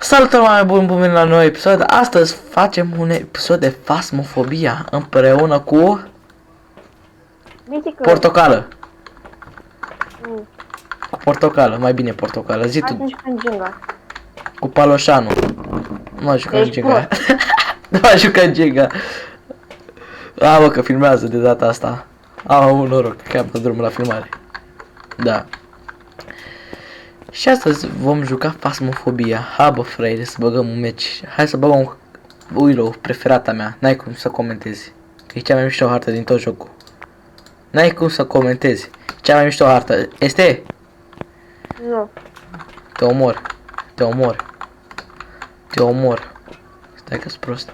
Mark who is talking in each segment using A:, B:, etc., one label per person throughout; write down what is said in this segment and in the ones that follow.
A: Salutare, mai bun la noi episod. Astăzi facem un episod de Phasmophobia împreună cu
B: Mitică.
A: Portocală.
B: Mm.
A: Cu Portocală, mai bine Portocală. Zi tu.
B: Atunci când Jenga.
A: Cu Paloșanu. Nu m-a jucat
B: Ești
A: Jenga. Nu m-a jucat Jenga. A, bă, că filmează de data asta. Am un noroc, că am dat drumul la filmare. Da. Și astăzi vom juca Phasmophobia. Ha, bă, frate, să băgăm un meci. Hai să băgăm Willow, preferata mea. N-ai cum să comentezi. Că e cea mai mișto hartă din tot jocul. N-ai cum să comentezi. Cea mai mișto hartă. Este?
B: Nu.
A: Te omor. Te omor. Te omor. Stai că-s prost.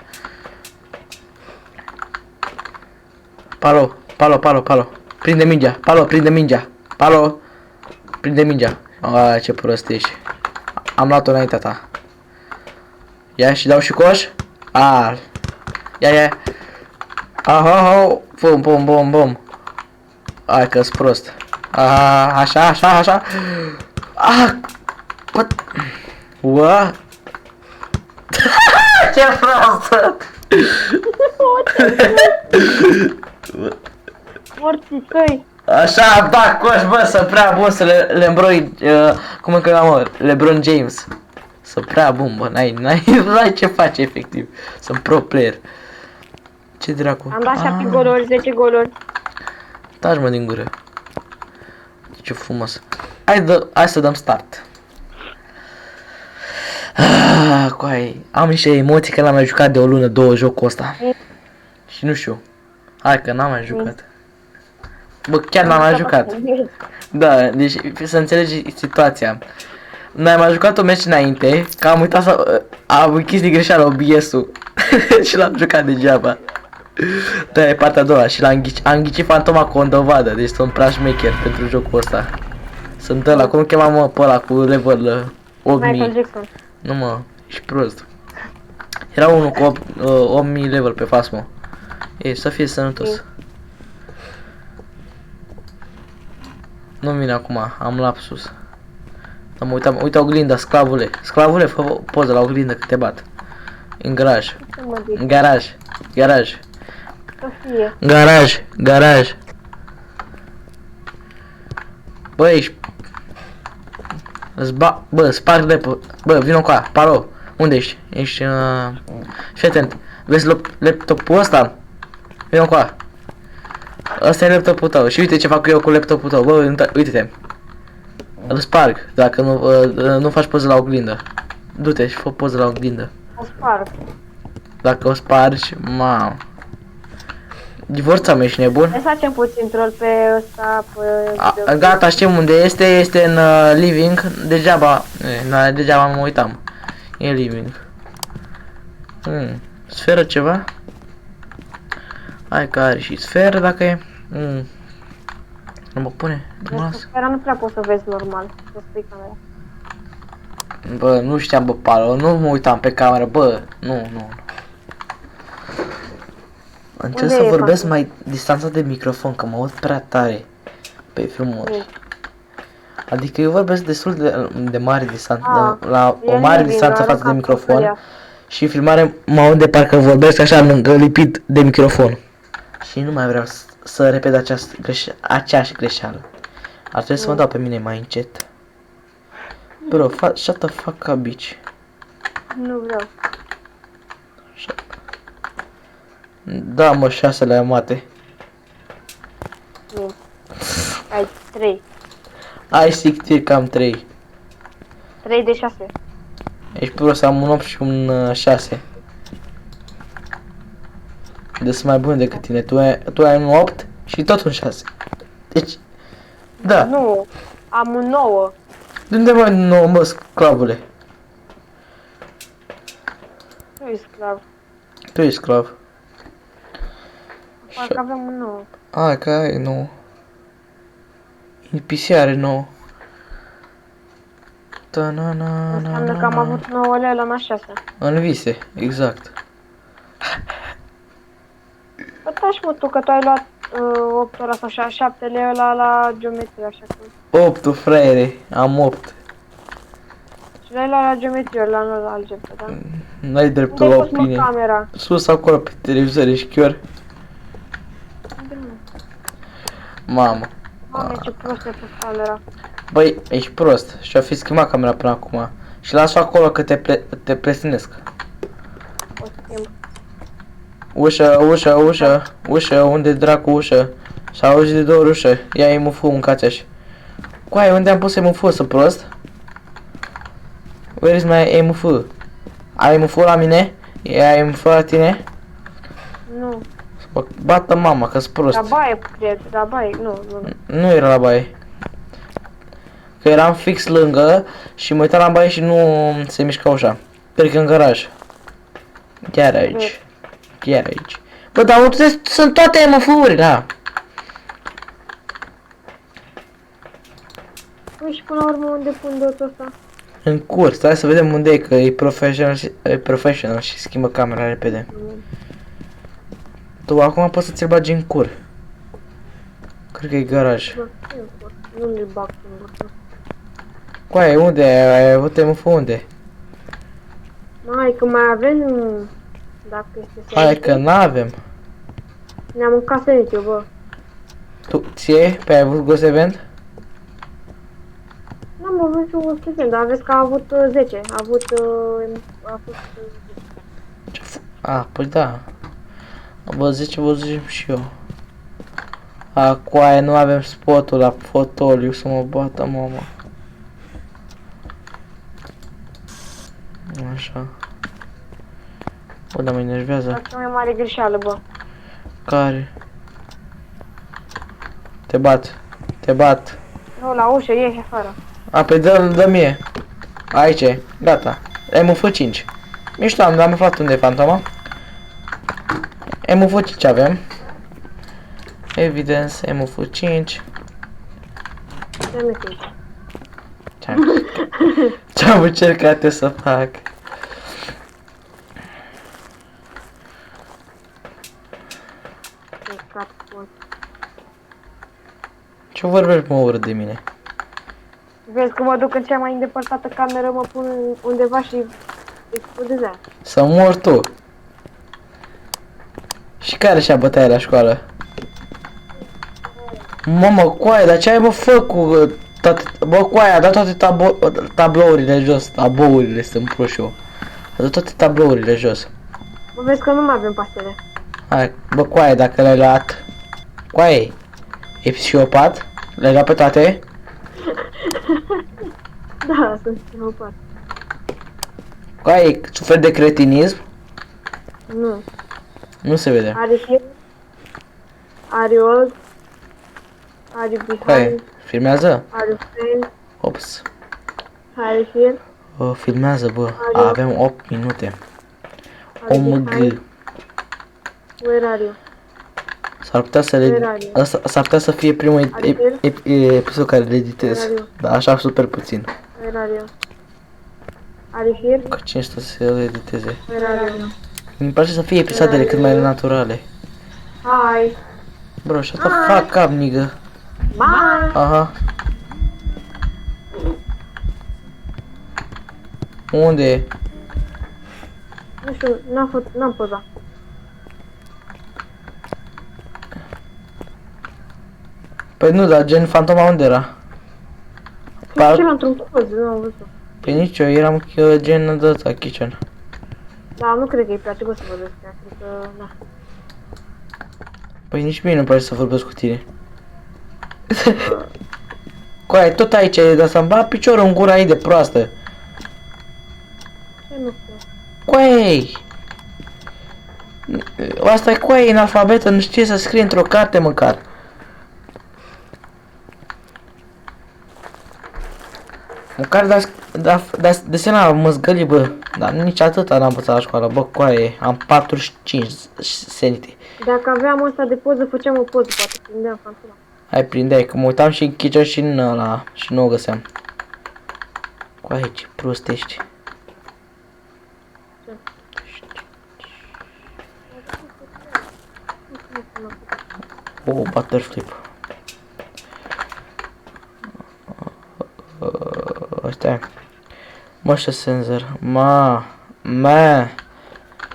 A: Palo, Palo, Palo, Palo. Prinde mingea. Palo, prinde mingea. Palo. Prinde mingea. Ai, ce prost ești. Am luat-o înaintea ta. Ia și dau și coș. Ia, ia. Aha, bum, bum, bum, bum. Ai că-s prost. Așa, așa, așa. What? What? Ce prost!
B: Morții tăi.
A: Așa, da, coș, bă, să prea bun să le îmbroi, cum îl cheamă, mă, LeBron James. Să prea bun, bă, n-ai ce face, efectiv. Sunt pro player. Ce dracu?
B: Am dat 7 goluri, 10 goluri.
A: Taci, mă, din gură. Ce frumos. Hai să dăm start. Coai, am niște emoții că n-am mai jucat de o lună, două jocul ăsta. Și nu știu. Hai că n-am mai jucat. Bă, chiar n-am mai jucat. Da, deci să înțelegi situația. N-am mai jucat un meci înainte, că am uitat să... Am închis din greșeală OBS-ul. Și l-am jucat degeaba. Da, e partea a doua și am ghicit Fantoma cu o dovadă, deci sunt prea șmecher pentru jocul ăsta. Sunt ăla, cum chema, mă, pe ăla cu level 8000.
B: Michael Jackson.
A: Nu, mă, ești prost. Era unul cu 8000 level pe Phasmo. Ei, să fie sănătos. Nu vine acum, am lapsus. Dar mă uitam, uite oglinda, sclavule. Sclavule, fă poză la oglindă că te bat. În garaj. În garaj. Garaj.
B: Să fie.
A: Garaj. Garaj. Bă, ești... Bă, sparg de... Bă, vino cu aia, Palo. Unde ești? Ești... Fii atent. Vezi laptopul ăsta? Vino cu aia. Ăsta e laptopul tău. Și uite ce fac eu cu laptopul tău. Bă, uite-te. Îl sparg. Dacă nu faci poză la oglindă. Du-te și fă poză la oglindă.
B: O sparg.
A: Dacă o spargi, mamă. Divorța-mă, ești nebun?
B: Hai să facem puțin troll pe ăsta, pe...
A: Gata, știm unde este. Este în living. Degeaba. Degeaba mă uitam. E living. Sferă ceva? Hai că are și sferă dacă e. Nu mă pune.
B: Sfera nu prea poți să vezi normal. Să spui camera.
A: Bă, nu știam, bă, Palo, nu mă uitam pe cameră, bă, nu. Încerc să vorbesc mai distanțat de microfon, că mă aud prea tare pe frumos. Adică eu vorbesc destul de mare distanță, la o mare distanță față de microfon. Și filmare mă aud de parcă vorbesc așa lângă lipit de microfon. Și nu mai vreau să repet aceeași greșeală. Ar trebui să mă dau pe mine mai încet. Bro, shut the fuck up, bitch.
B: Nu vreau.
A: Da, mă, 6 la mate.
B: Nu. Ai 3.
A: Ai sictir că am 3.
B: 3 de 6.
A: Ești prost, am un 8 și un 6. Deci sunt mai bun decât tine. Tu ai un 8 și tot un 6. Deci, da.
B: Nu, am un 9.
A: De unde mai 9, mă, sclavule?
B: Nu e sclav.
A: Tu ești sclav.
B: Parcă avem un 9.
A: Hai că ai 9. NPC are 9.
B: Înseamnă că am avut 9 lei la 6.
A: În vise, exact.
B: Bă, taci mă tu că tu ai luat 8 ora sau 7 lei ăla la geometrie, așa cum.
A: 8, fraiere, am 8.
B: Și l-ai luat la geometrie, la nu la algebră, da?
A: N-ai dreptul
B: Unde
A: la
B: ai pus, mă,
A: opinie.
B: camera?
A: Sus acolo pe televizor, ești chiar.
B: Unde, mă?
A: Mamă.
B: Doamne, ce prost ai pus camera.
A: Băi, ești prost. Și-a fi schimbat camera până acum. Și las-o acolo că te presinesc.
B: O schimb.
A: Ușă, unde dracu ușă? Și auzi de două ușă. Ia MF, mâncați așa. Coai, unde am pus MF, să prost? Where is my MF? Ai MF la mine? E MF la tine?
B: Nu.
A: Să bată mama, că-s prost.
B: La baie, cred. La baie, nu.
A: Nu era la baie. Că eram fix lângă și mă uitam la baie și nu se mișca ușa. Cred că în garaj. Chiar aici. Chiar aici. Bă, dar unde sunt toate MF-urile, da?
B: Păi și până la urmă unde pun dotul ăsta?
A: În curs, hai să vedem unde e, că e professional și schimbă camera repede. Tu acum poți să ți-l bagi în cur. Cred că e garaj.
B: Nu mi-l bag singur.
A: Coaie, unde ai avut MF unde?
B: Mai, că mai avem... Dacă este să...
A: Hai că n-avem.
B: Ne-am mâncat sănitiu, bă.
A: Tu, ție? Pe ai avut Ghost Event?
B: N-am avut și un student, dar vezi că a avut 10. A avut... a fost...
A: A, păi da. Bă, 10 văzusem și eu. A, coaie, nu avem spotul la fotoliu să mă bată mama. Așa. Bă, dar mă enervează.
B: Asta e mai mare greșeală, bă.
A: Care? Te bat. Te bat.
B: Nu, la ușă, ieși afară.
A: A, pe dă mie. Aici e. Gata. MF5. Mișto, am aflat unde e fantoma. MF5 avem. Evidence, MF5.
B: Ce-mi zici?
A: Ce-am încercat eu să fac? Ce vorbești, mă, urât de mine?
B: Vezi că mă duc în cea mai îndepărtată cameră, mă pun undeva și explodezea.
A: Să mor tu. Și care și-a bătaie la școală? Mamă, coaie, dar ce ai mă făcut? Bă, coaie, a dat toate tablourile jos. Tabourile, sunt prost eu. A dat toate tablourile jos.
B: Bă, vezi că nu mai avem pastele.
A: Hai, bă, coaie, dacă le-ai luat. Coaie, e psihopat? Le-ai luat pe toate?
B: Da, sunt psihopat.
A: Coaie, suferi de cretinism?
B: Nu.
A: Nu se vede.
B: Are here? Are you old? Are you
A: Coaie,
B: behind?
A: filmează?
B: Are you friend?
A: Ops.
B: Are you here?
A: Filmează, bă.
B: Are you-
A: Avem 8 minute.
B: Are you
A: OMG.
B: behind? Where are you?
A: S-ar putea să
B: Where
A: le...
B: are you?
A: S-ar putea să fie primul episod care le editez.
B: Where are you?
A: Da, așa super puțin.
B: Where are you? Are you here?
A: Că cine stă să le editeze?
B: Where are you?
A: Îmi place să fie episoadele cât mai naturale.
B: Hi.
A: Bro, shut the fuck up, nigga.
B: Bye.
A: Aha. Unde e?
B: Nu știu, n-am pozat.
A: Păi nu, dar gen fantoma unde era? Par-
B: Ce într-un coz, nu am văzut.
A: Păi nici eu, eram gen de ăsta, kitchen.
B: Da, nu cred că îi place să vorbesc cu ea, cred că, da.
A: Păi nici mie nu place să vorbesc cu tine. Coaie, tot aici e, dar să-mi bag piciorul în gura ei de proastă.
B: Ce nu știu.
A: Coei! Asta e coaie în alfabetă, nu știe să scrie într-o carte măcar. Măcar desena măzgălii, bă. Dar nici atâta n-am învățat la școală, bă, coaie. Am 45 senite.
B: Dacă aveam asta de poză, făceam o poză, poate prindeam fantoma.
A: Hai, prindeai, că mă uitam și în kitchen și în ăla și nu o găseam. Coaie, ce prost ești. Oh, butterflip. Ăsta. Motion sensor.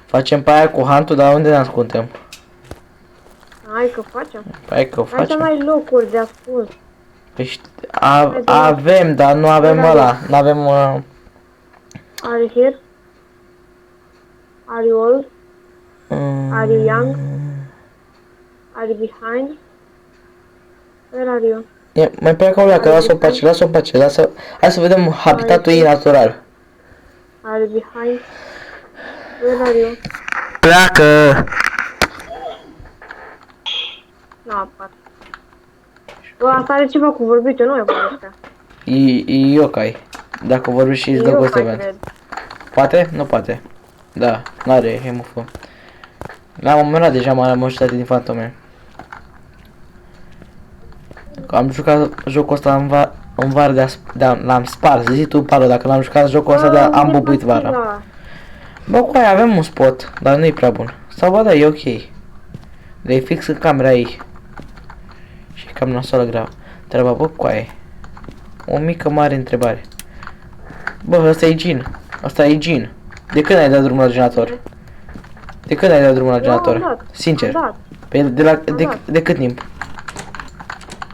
A: Facem pe aia cu hantul, dar unde ne ascundem?
B: Hai că facem.
A: Hai că o
B: Hai să
A: facem.
B: mai locuri de ascuns.
A: Păi avem, dar nu avem ăla. Nu avem...
B: Are you here? Are you old? Are you young? Are you behind? Where are you?
A: Mai pleacă o leacă, lasă-o pace, lasă-o pace, lasă... Hai să vedem habitatul ei natural.
B: Are you behind? Where are you?
A: Pleacă!
B: Nu apar. Bă, asta are ceva cu vorbit, eu nu mai vorbește.
A: E yokai. Dacă vorbești și îți dă ghost event. Poate? Nu poate. Da, n-are hemofon. La un moment dat deja m-am moștat din fantome. Am jucat jocul ăsta în vară l-am spart. Zici tu, Palo, dacă l-am jucat jocul ăsta, dar am bubuit vara. Bă, cu aia avem un spot, dar nu e prea bun. Sau bă, da, e ok. De fix în camera ei. Și cam nasoală grav. Treaba, bă, cu aia. O mică mare întrebare. Bă, ăsta e Gin. Asta e Gin. De când ai dat drumul la generator? De când ai dat drumul la generator? Sincer. Pe de cât timp?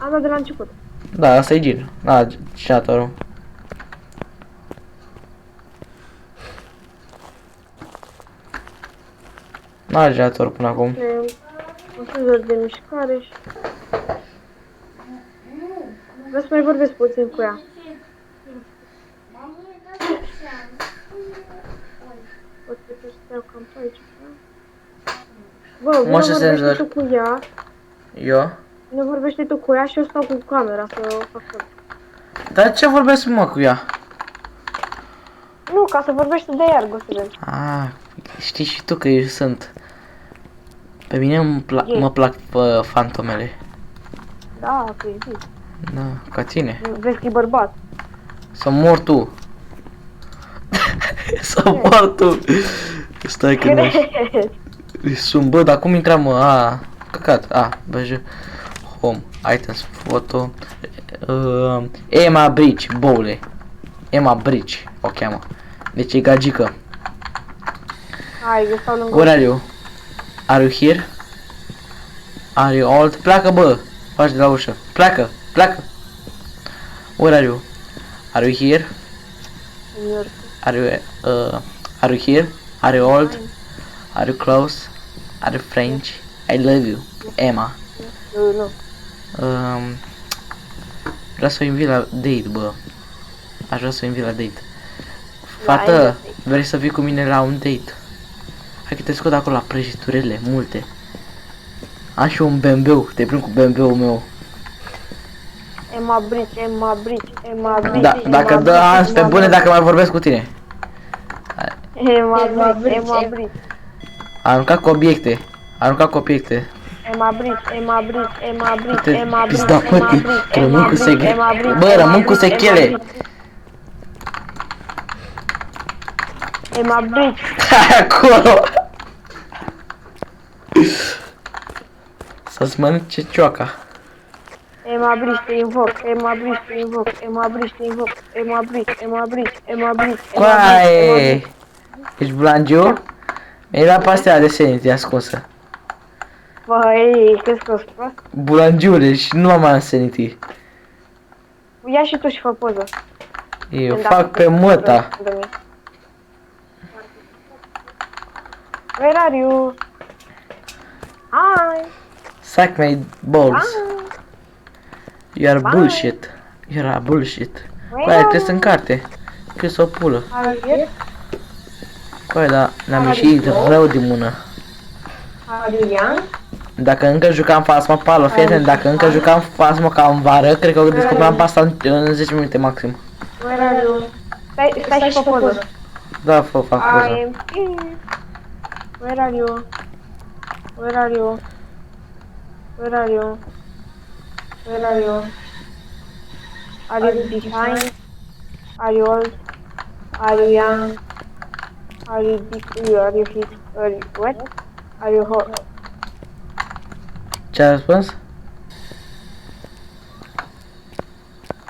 B: Am dat de la început.
A: Da, asta e Gin. Da, generatorul. N-are generator până acum.
B: Un senzor de mișcare și... Vreau să mai vorbesc puțin cu ea. Pot să stau cam pe aici. Bă, nu vorbește tu cu ea.
A: Eu?
B: Nu vorbește tu cu ea și eu stau cu camera să o fac tot.
A: Dar ce vorbesc mă cu ea?
B: Nu, ca să vorbești de ea, gosile.
A: Ah, știi și tu că eu sunt. Pe mine mă plac fantomele.
B: Da, că e zi.
A: Da, ca tine.
B: Vezi că e bărbat.
A: Să mor tu. Să mor tu. Stai că nu. Sunt, bă, dar cum intram, mă? Căcat, băjă. Home, items, photo. Emma Bridge, boule. Emma Bridge, o cheamă. Deci e gagică.
B: Hai, eu stau lângă.
A: Where are you? Are you here? Are you old? Pleacă, bă! Faci de la ușă. Pleacă! Pleacă! Where are you? Are you here? Are you here? Are you old? Are you close? Are you French? I love you, Emma.
B: Nu.
A: Vreau să o invit la date, bă. Aș vrea să o invit la date. Fată, vrei să vii cu mine la un date? Hai că te scot acolo la prăjiturele, multe. Am și un BMW, te prind cu BMW-ul meu.
B: Emma Bridge.
A: Da, dacă dă azi pe bune, dacă mai vorbesc cu tine.
B: Emma Bridge.
A: Arunca cu obiecte.
B: Emma Bridge.
A: Pizda pătii, rămân cu sechele. Bă, rămân cu sechele.
B: Emma Bridge.
A: Hai acolo. Să-ți mănânce cioaca.
B: Emma Bridge, te invoc.
A: Coaie. Ești blangiu? Mi-ai dat pastea de Sanity ascunsă.
B: Băi, crezi că o spus?
A: Bulangiule și nu am Sanity.
B: Ia și tu și fă poză.
A: Eu fac pe măta.
B: Where are you? Hi.
A: Suck my balls. You are bullshit. You are bullshit. Coaie, trebuie să încarte. Că să o pulă. Coaie, dar ne-am ieșit rău din mână.
B: Are you young?
A: Dacă încă jucam Phasma, Palo, fii atent, dacă încă jucam Phasma ca în vară, cred că descoperam pe asta în 10 minute maxim.
B: Where are you? Stai și fă poză.
A: Da, fac poză.
B: I am here. Where are you? Where are you? Where are you? Where are you? Are you behind? Are you old? Are you young? Are you hit? Are you what? Are you hot?
A: Ce a răspuns?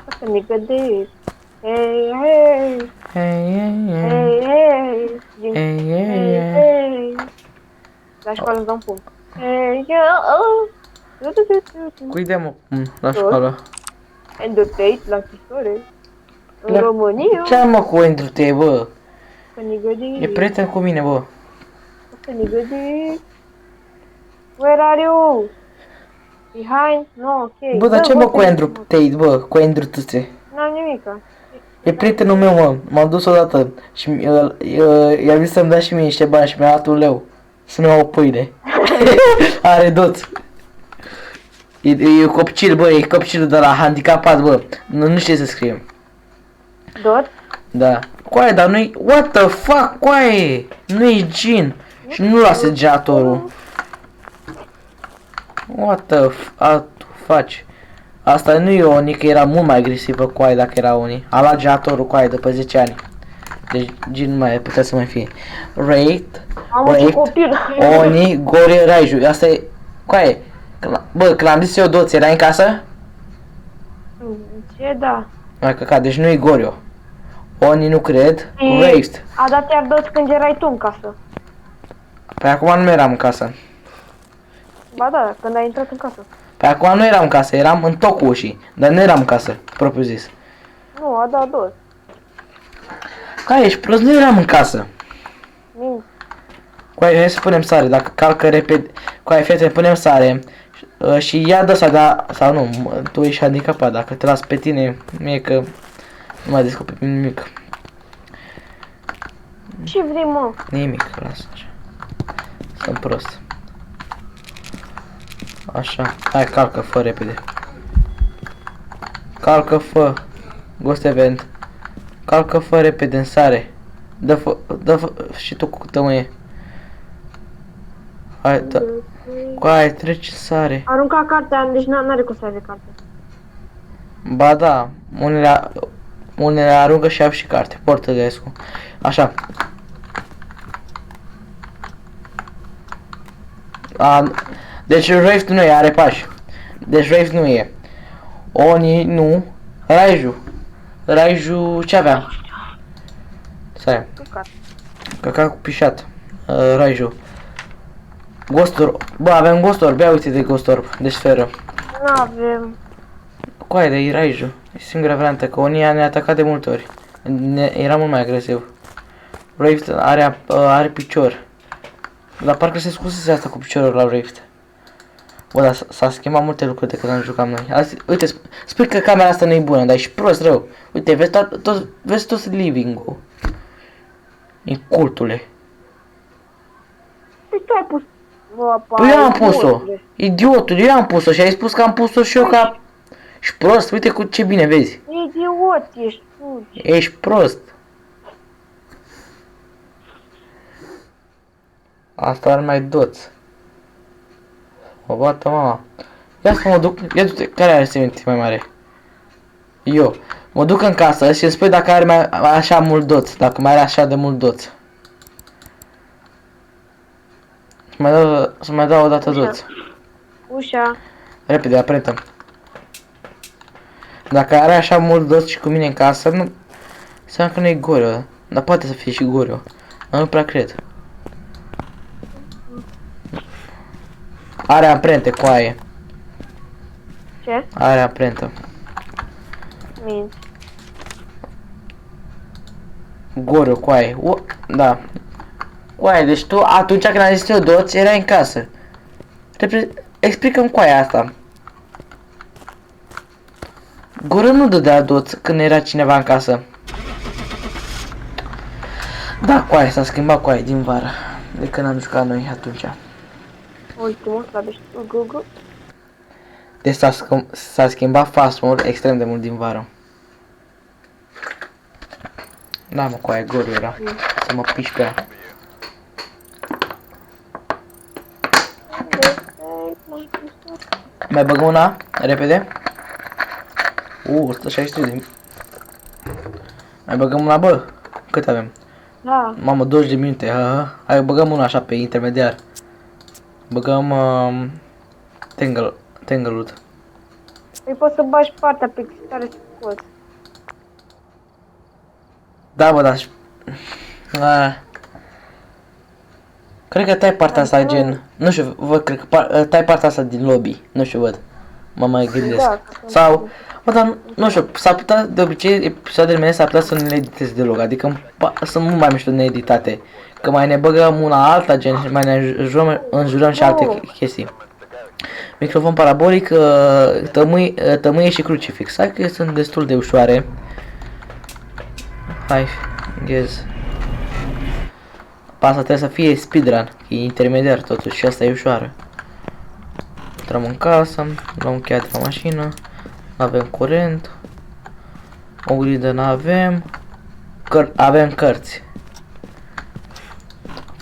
B: Asta mică de... Hey, hey,
A: Hey, hey, hey.
B: hey, hey. Din-
A: Hey, hey,
B: Hey,
A: hey.
B: hey. La școală îți dau un pumn. Hey, yeah.
A: Cui demo la
B: Tot.
A: școală?
B: Andrew Tate la închisoare. În
A: La-
B: România.
A: Ce am mă cu Andrew Tate, bă?
B: Cănigădii.
A: E prieten cu mine, bă.
B: Cănigădii. Where are you? Behind? No, ok.
A: Bă, dar ce mă cu
B: te-
A: Andrew Tate, bă? Cu Andrew Tate.
B: N-am nimica.
A: E prietenul meu, mă. M-am dus odată și i-a zis să-mi dea și mie niște bani și mi-a dat 1 leu. Să-mi iau o pâine. Are doț. E copil, bă, e copilul de la handicapat, bă. Nu știe să scrie.
B: Dot?
A: Da. Coaie, dar nu-i... What the fuck, coaie? Nu-i gin. Și nu lua segeatorul. What the faci? Asta nu e Oni, că era mult mai agresivă coaie dacă era Oni. A luat geatorul coaie după 10 ani. Deci gin nu mai putea să mai fie. Raped,
B: Am un
A: raped,
B: copil.
A: Oni, Gore, Raiju. Asta e... Coaie. Bă, când am zis eu doți, erai în casă?
B: Ce da?
A: Mai căcat, deci nu e Gorio. Oni nu cred. Raped.
B: A dat iar Dot când erai tu în casă.
A: Păi acum nu eram în casă.
B: Ba da, când ai intrat în casă.
A: Păi acum nu eram în casă, eram în tocul ușii. Dar nu eram în casă, propriu zis.
B: Nu, a dat Dot.
A: Ca ești prost, nu eram în casă.
B: Minți.
A: Coaie, hai să punem sare, dacă calcă repede. Coaie, fete, punem sare. Și ia de asta, sau nu, tu ești handicapat, dacă te las pe tine, mie că nu mai descoperi nimic.
B: Ce vrei, mă?
A: Nimic, lasă așa. Sunt prost. Așa, hai calcă, fă repede. Calcă, fă. Ghost event. Calcă, fă repede în sare. Dă și tu cu tămâie. Hai, coaie, treci în sare.
B: Arunca cartea, deci n-are cum să aibă carte.
A: Ba da, unele aruncă și au și carte, Portăgescu. Așa. Deci Raft nu e, are pași. Deci Raft nu e. Oni nu. Raiju. Raiju ce avea? Stai.
B: Căcat.
A: Căca cu pișat. Raiju. Gostor. Bă, avem Gostor, bea uite de Gostor, de sferă.
B: N-avem.
A: Coaie, de Raiju. E singura variantă, că Onia ne-a atacat de multe ori. Era mult mai agresiv. Raft are picior. Dar parcă se scuzese asta cu piciorul la Rift. Bă, dar s-a schimbat multe lucruri de când am jucat noi. Azi, uite, spui că camera asta nu e bună, dar ești prost rău. Uite, vezi tot living-ul. E cultule.
B: Păi tu ai pus...
A: Păi eu am pus-o. Idiotul, eu am pus-o și ai spus că am pus-o și eu ca... Ești prost, uite cu ce bine vezi.
B: Idiot, ești tu.
A: Ești prost. Asta ar mai doți. O bată mama. Ia să mă duc, ia du-te, care are semințe mai mare? Eu. Mă duc în casă și îmi spui dacă are mai așa mult doț, dacă mai are așa de mult doț. Să mai dau o dată doț.
B: Ușa.
A: Repede, aprindem. Dacă are așa mult doț și cu mine în casă, nu... Înseamnă că nu e Gorio, dar poate să fie și Gorio. Dar nu prea cred. Are amprente, coaie.
B: Ce?
A: Are amprentă.
B: Minți.
A: Gorio, coaie. Da. Coaie, deci tu atunci când am zis eu doți, erai în casă. Explică-mi coaia asta. Gorio nu dădea doți când era cineva în casă. Da, coaie, s-a schimbat coaie din vară. De când am jucat noi atunci.
B: Uite, mă, slabești Google.
A: Deci s-a schimbat fast mode extrem de mult din vară. Da, mă, coaie, Gorio era. Să mă piși pe ea. Mai băgăm una? Repede? 160 de... Mai băgăm una, bă? Cât avem?
B: Da.
A: Mamă, 20 de minute, hai băgăm una așa pe intermediar. Băgăm Tanglewood.
B: Păi poți să bagi partea pe care să scoți.
A: Da, bă, dar... Cred că tai partea asta gen... Nu știu, văd, cred că tai partea asta din lobby. Nu știu, văd. Mă mai gândesc.
B: Da,
A: Sau... Bă, dar nu știu, s-ar putea, de obicei, episoadele mele s-ar putea să nu le editez deloc. Adică sunt mult mai mișto needitate. Că mai ne băgăm una alta, gen, mai ne înjurăm și alte chestii. Microfon parabolic, tămâie și crucifix. Hai că sunt destul de ușoare. Hai, ghez. Asta trebuie să fie speedrun, e intermediar totuși și asta e ușoară. Intrăm în casă, luăm cheia de la mașină, avem curent, oglindă n-avem, avem cărți.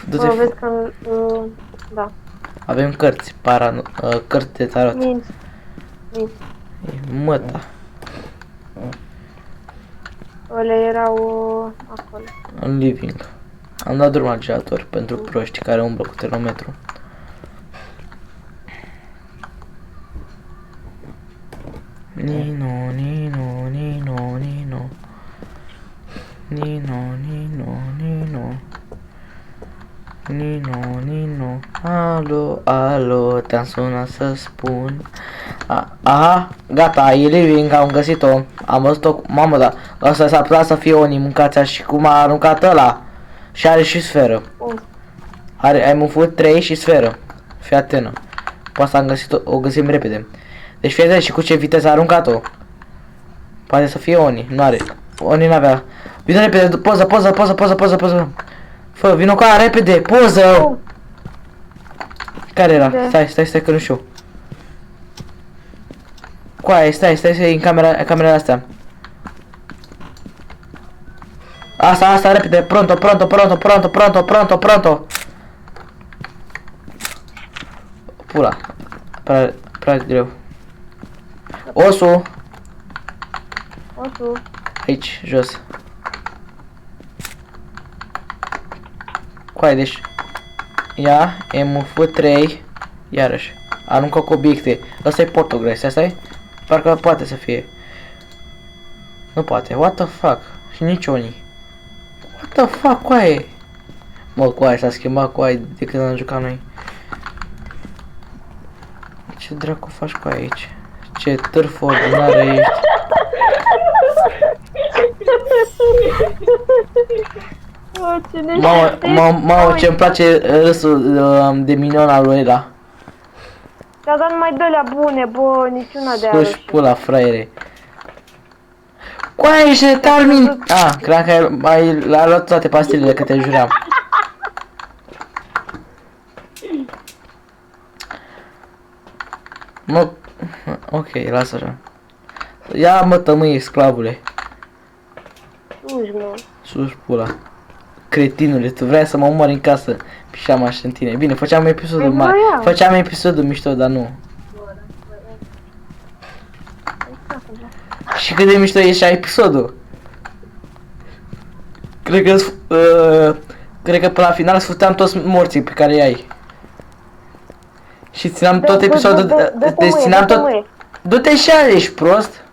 B: vezi că... da.
A: Avem cărți, cărți de tarot.
B: Minți.
A: Măta.
B: Ele erau acolo.
A: În living. Am dat drum la generator pentru proști care umblă cu termometru. Nino, Nino, Nino, Nino. Nino, Nino, Nino. Nino, Nino. Alo, alo, te-am sunat să spun. Aha, gata, e living, am găsit-o. Am văzut-o, mamă, da. Asta s-ar putea să fie Oni, mâncați și cum a aruncat ăla. Și are și sferă. Ai mufut 3 și sferă. Fii atentă. Poate am găsit-o, o găsim repede. Deci fii atent și cu ce viteză a aruncat-o. Poate să fie Oni, nu are. Oni n-avea. Vino repede, poză. Fă, vino cu aia, repede, poză! Care era? Stai că nu știu. Cu aia, stai în camera asta. Asta, repede, pronto. Pula. Prea greu. Osul. Aici, jos. Coai, deci... Ia, MF3. Iarăși. Aruncă cu obiecte. Ăsta e portogres, asta-i? Parcă poate să fie. Nu poate, what the fuck? Și nici Oni. What the fuck, coaie? Mă, coaie, s-a schimbat coaie de când am jucat noi. Ce dracu faci cu aici? Ce târfă ordinară ești. Mamă, ce-mi place râsul de minion al lui ăla.
B: Da, dar numai de-alea bune, bă, niciuna de alea.
A: Sus pula, fraiere. Coaie, ești retarmin! Cream că l-a luat toate pastilele, că te juram. Mă... Ok, lasă așa. Ia mă tămâie, sclavule. Sus pula. Cretinule, tu vrei să mă omori în casă. Pișam așa în tine. Bine, făceam episodul mai. Făceam episodul mișto, dar nu. Și cât de mișto ieșea episodul. Cred că până la final sfuteam toți morții pe care i-ai. Și țineam tot episodul. Deci țineam tot. Du-te și ești prost.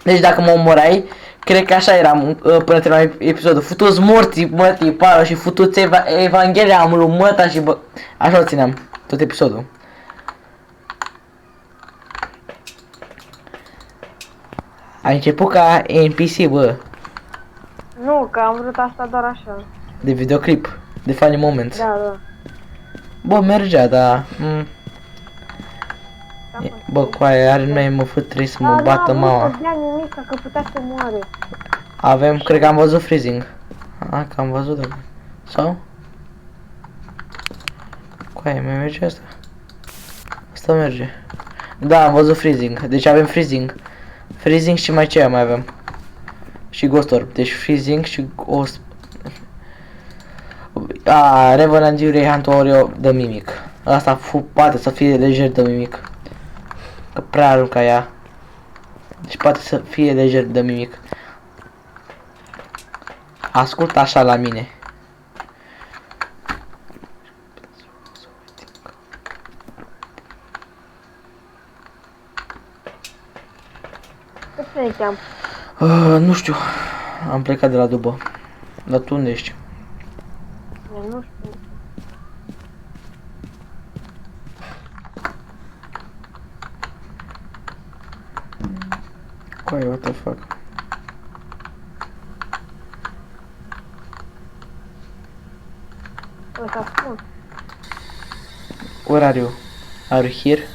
A: Deci dacă mă omorai, cred că așa eram până terminam episodul. Futu-ți morții, mătii, pară și futu-ți Evanghelia am lui măta și bă. Așa o țineam tot episodul. Ai început ca NPC, bă.
B: Nu, că am vrut asta doar așa.
A: De videoclip, de funny moments.
B: Da.
A: Bă, mergea, da. Bă, coaie, are numai MF3 să mă bată mama.
B: Nu, nu nimic, că putea să moare.
A: Avem, cred că am văzut freezing. Că am văzut, da. Sau? Coaie, mai merge asta? Asta merge. Da, am văzut freezing, deci avem freezing. Freezing și mai ce mai avem? Și Ghost Orb, deci freezing și Ghost... Revenant Fury Hunt Oreo de mimic. Asta poate să fie lejer de mimic. Că prea arunca ea. Deci poate să fie lejer de mimic. Ascultă așa la mine.
B: Cât ne cheam?
A: Nu știu. Am plecat de la dubă. Dar tu unde ești?
B: Eu nu știu.
A: Coai, what the fuck?
B: Ăsta spun.
A: Where are you? Are you here?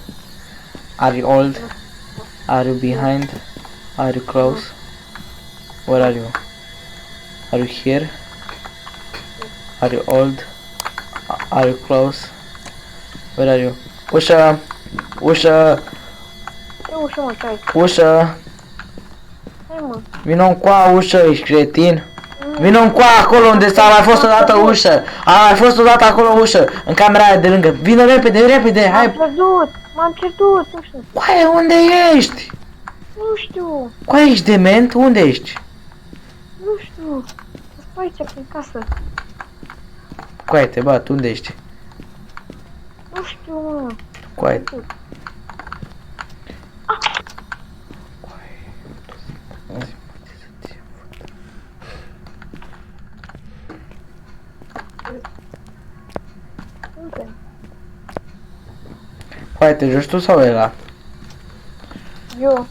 A: Are you old? Are you behind? Are you close? Where are you? Are you here? Are you old? Are you close? Where are you? Ușă! Ușă!
B: Ce ușă, mă, ce ai?
A: Ușă!
B: Hai, mă.
A: Vino încoa ușă, ești cretin! Vino încoa acolo unde s-a mai fost odată ușă! A mai fost odată acolo ușă! În camera aia de lângă! Vino repede, repede!
B: M-am
A: Hai!
B: pierdut! M-am pierdut! Nu știu.
A: Coaie, unde ești?
B: Nu știu.
A: Coaie, ești dement? Unde ești?
B: Nu știu. Sunt aici, prin casă.
A: Coaie, te bat, unde ești?
B: Nu știu, mă.
A: Coaie.
B: Unde?
A: Coaie, te joci tu sau ăla?
B: Eu.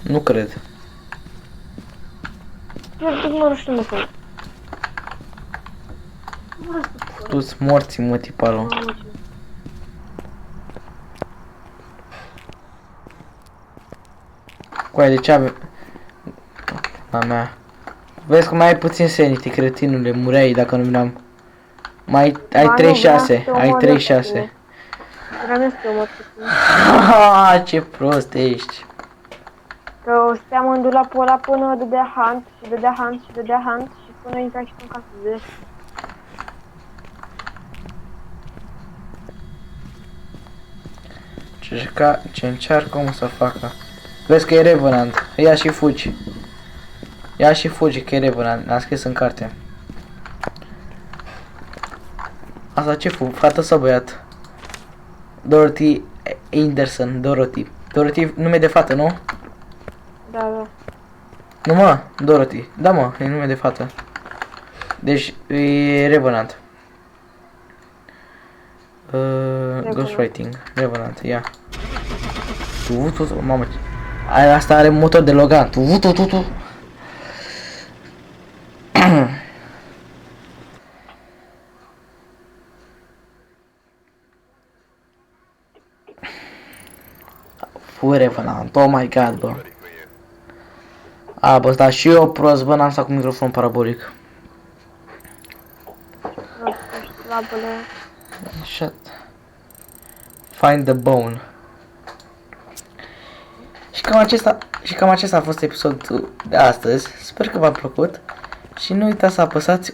A: Nu cred.
B: Pierdut, mă, nu știu, mă, că.
A: Tu-ți morți, mă, tipalul. Coaie, de ce avem... A mea. Vezi că mai ai puțin sanity, cretinule, mureai dacă nu veneam. Mai ai 36, ai 36.
B: Vreau să te omor pe tine.
A: Haha, ce prost ești.
B: Că steam în dulapul ăla până dădea hunt și dădea hunt și dădea hunt și până intra și în casă de
A: Ce încearcă omul să facă? Vezi că e Revenant, ia și fugi. Ia și fugi că e Revenant, am scris în carte. Asta ce fu? Fată sau băiat? Dorothy Anderson, Dorothy. Dorothy, nume de fată, nu?
B: Da, da.
A: Nu mă, Dorothy. Da mă, e nume de fată. Deci e Revenant. Ghostwriting, Revenant, ia. Mamă, asta are motor de Logan. Fu Revenant, oh my god, bă. A, bă, da, și eu prost, bă, n-am stat cu microfon parabolic.
B: Labele.
A: Shut. Find the bone. Și cam acesta a fost episodul de astăzi. Sper că v-a plăcut. Și nu uitați să apăsați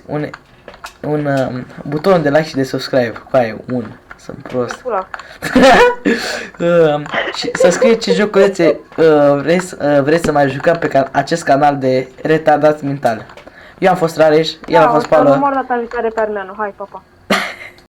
A: un buton de like și de subscribe. Cu sunt prost. Și să scrieți ce joculețe vreți să mai jucăm pe acest canal de retardați mental. Eu am fost Rareș, el a fost Paula.
B: Mor data viitoare pe Armeanu. Hai, pa, pa.